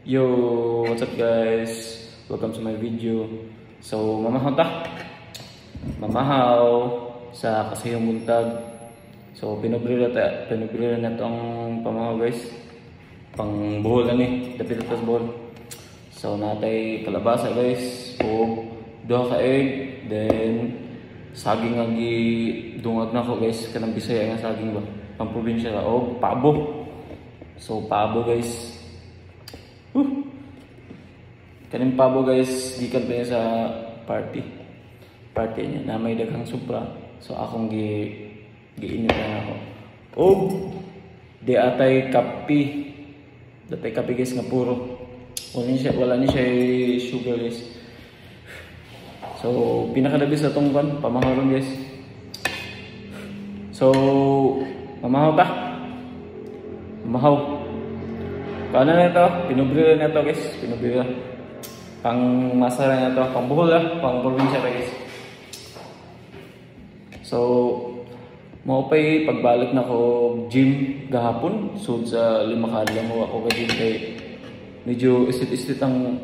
Yo, what's up guys? Welcome to my video. So, mamahaw ta? Mamahaw sa kasayong buntag. So, pinubrila na itong pamahaw guys. Pang buhol na ni, dapit ito sa buhol. So, natay kalabasa guys. O, duha ka egg. Then, saging ang dungag na ko guys. Kanang Bisaya nga saging ba? Pang probinsya ka. O, pabo. So, pabo guys. Kaning pabo guys, gikan pa niya sa party niya na may daghang supra. So akong giinit na ako. Og di atay kape. Datay kape guys nga puro. Wala ni siya sugar guys. So pinakadabi sa tong kan pamaharon guys. So mamahaw ta. Mamahaw. Paano na ito? Pinubrila na ito guys. Pinubrila. Pang masara na ito. Pang buhol lah. Pang probinsya guys. So, maupay pagbalik na ko gym gahapon. So, sa 5 kadlaw mo ako ka-gym kay medyo istit-istit ang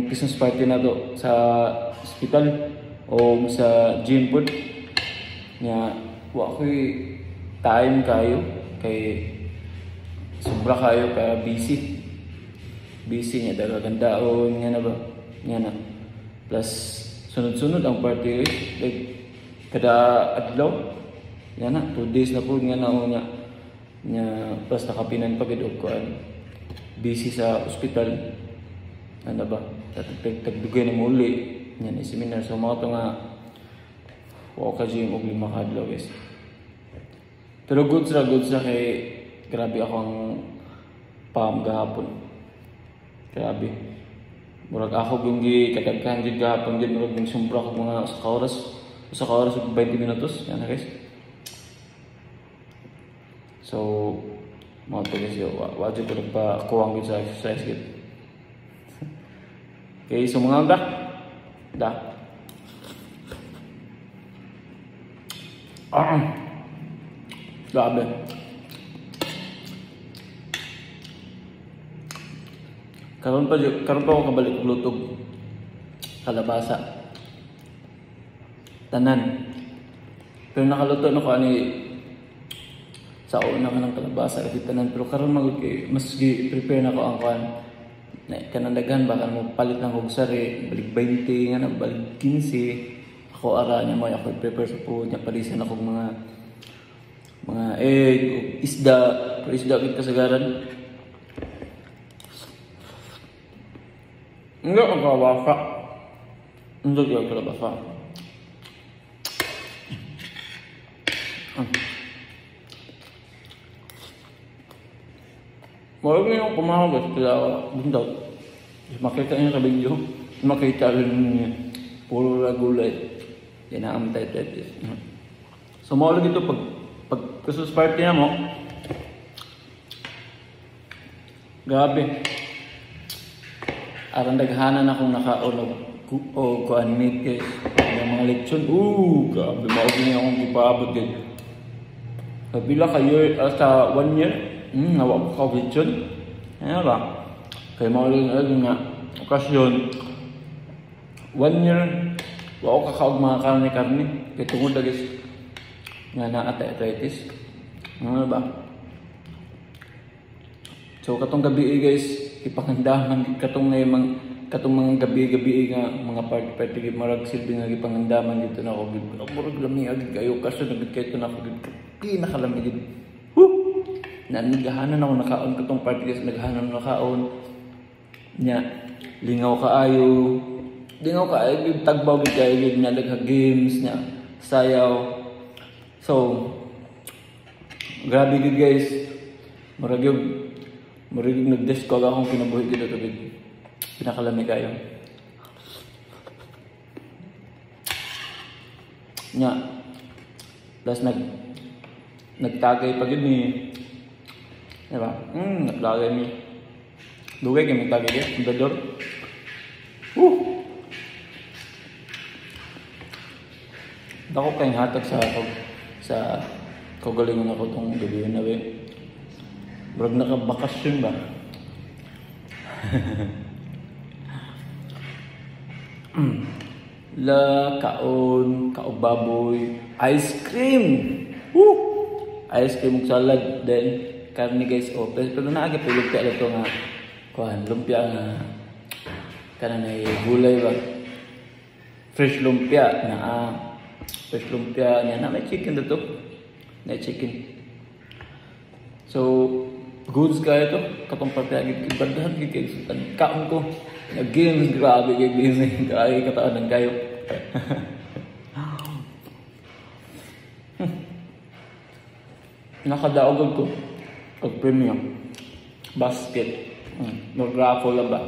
Christmas party na to sa hospital o sa gym po. Nga, wakoy time kayo kay sobra kayo ka busy niya dagagandaon nga na ba nga na plus sunod-sunod ang party like kada adlaw nga na 2 days na po nga na nya plus nakapinan pagid og kuan busy sa ospital ano ba tagdugay na muli nga na seminar so mga to nga wa ka gym og 5 kadlaw guys pero good sa kay grabe akong pam gahapon. Grabe. Murag ako yung kadaghan jud gahapon jud murag yung sumbra ko mga sa oras 20 minutos. Yan na guys. So, mga to guys yo. Wajud ko pa kuwang gid sa exercise gid. Okay, so mga da. Grabe. Karon pa ako kabalik lutog kalabasa tanan pero nakaluto na ko ani sa una ka ng kalabasa kasi tanan pero karon mas prepare na ko ang kan kanang daghan baka mo palit ng hugsari balik 20 nga na balik 15 ako ara niya mo ako prepare sa food niya palisan ako mga egg isda gid kasagaran. Enggak ang kalabasa. Enggak yung kalabasa. Wala ko yung kumahal guys. Kaya bundaw. Makita niyo sa video. Makita rin niya. Puro na gulay. Yan ang amtay-tay. So mawala dito pag Christmas party na mo. Grabe. Aron daghanan akong nakaon o kuan meat guys. Yung mga lechon. Grabe mao gini akong gipaabot guys. Kabila ka year sa 1 year, nawa ko ka lechon. Ano ba? Kay mao rin nga okasyon 1 year wa ko kakaog mga karne. Kay tungod na guys. Nga na arthritis. Ano ba? So katong gabi guys, ipangandaman katong mga gabi nga mga party marag silbi nga gipangandaman dito na ako murag lami agad kayo kaso nagit kay to na ako pinakalami gid nanigahanan ako nakaon katong party guys naghanan nakaon nya lingaw kaayo tagbaw gid kayo gid nga dagha games nya sayaw so grabe gid guys murag nag-discog akong kinabuhi dito tubig. Pinakalami kayo. Nya. Plus nagtagay pag yun ni. Diba? Nagtagay ni. Dugay kayo magtagay kayo. Ang dador. Dako kayong hatag sa kagalingon ako itong gabi na ba. Murag nakabakasyon ba? La kaon, kaog baboy, ice cream. Woo! Ice cream ug salad then karne guys. Oh, pero naagi pa lumpia lang to nga kuan, lumpia nga kana na gulay ba. Fresh lumpia na fresh lumpia niya na may chicken dito. Na chicken. So, goods kaya to katong pagkagig ibandahan gid kaon ko. Again, grabe kay busy. Kaya kataan ng kayo. Nakadaog ko pag premium basket. Mag-raffle lang ba?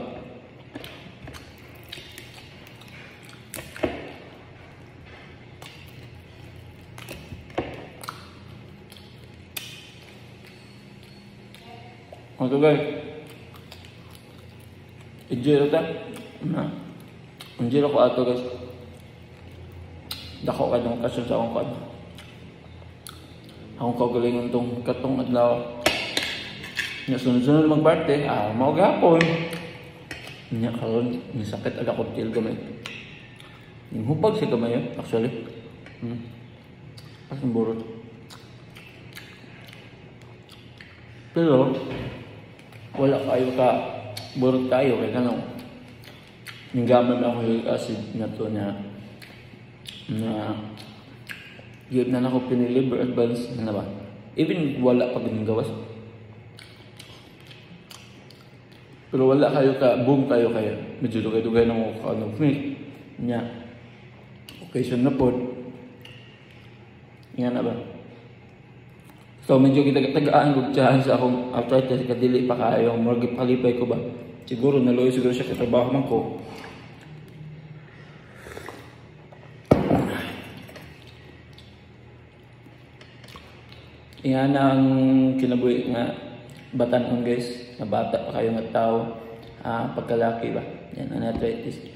Ano guys? Enjoy ta? Enjoy ko ato guys. Dako ka ng kasyon sa akong kan. Akong kagalingon tong katong adlaw. Nya sunod-sunod mag-birthday, mao gapon. Nya karon ni sakit aga ko til gamay. Ning hubag si gamay actually. Asang burot. Pero wala kayo ka burot tayo kay kanang ninggaman ako yung acid na to na yun na ako piniliver advance na ba even wala pag gawas pero wala kayo ka boom kayo kaya medyo dugay-dugay na mo ka ano niya occasion na po yan na ba. So medyo kita-tagaan ko dyan sa akong arthritis kadili pa kayo more palipay ko ba. Siguro naluoy siguro siya katrabaho man ko. Yan ang kinabuhi nga batanon guys. Na bata pa kayo nga tao. Pagkalaki ba. Yan ang arthritis.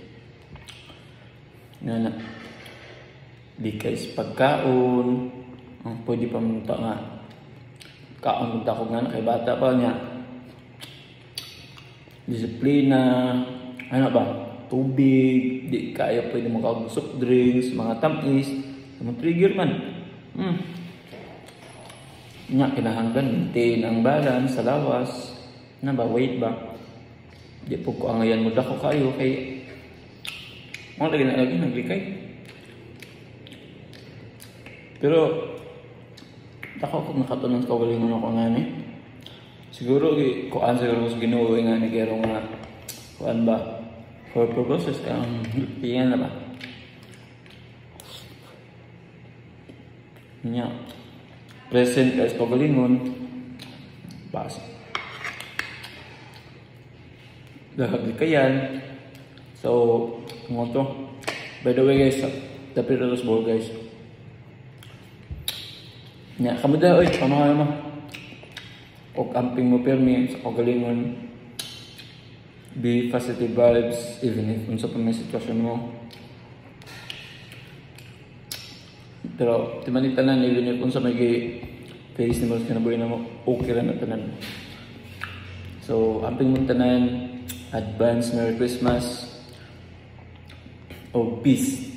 Yan na. Di guys pagkaon. Pwede pa munta nga. Kaon punta ko nga kay bata pa niya. Disiplina, ano ba? Tubig, di kaya pwede makawag soft drinks, mga tamis, mga trigger man. Nya kinahanglan maintain ang balance sa lawas. Na ba weight ba? Di po ko angayan mo dako kayo kay mo lagi na lagi naglikay. Pero ako kung nakatunong ko galingon ako nga ni. Siguro kuan siguro sa Ginoo nga ni kero nga kuan ba for purposes piyan na ba. Nya present as pagalingon pas. Dahil kayan. So, mo to. By the way guys, the Piratas Ball guys. Nya kamuda oy pamahaw mo. Og amping mo permi sa kagalingon. Be positive vibes even if unsa pa may sitwasyon mo. Pero timan tanan even if unsa may face ni mo sa kinabuhi na mo okay ra na tanan. So amping mo tanan advance Merry Christmas. Oh peace.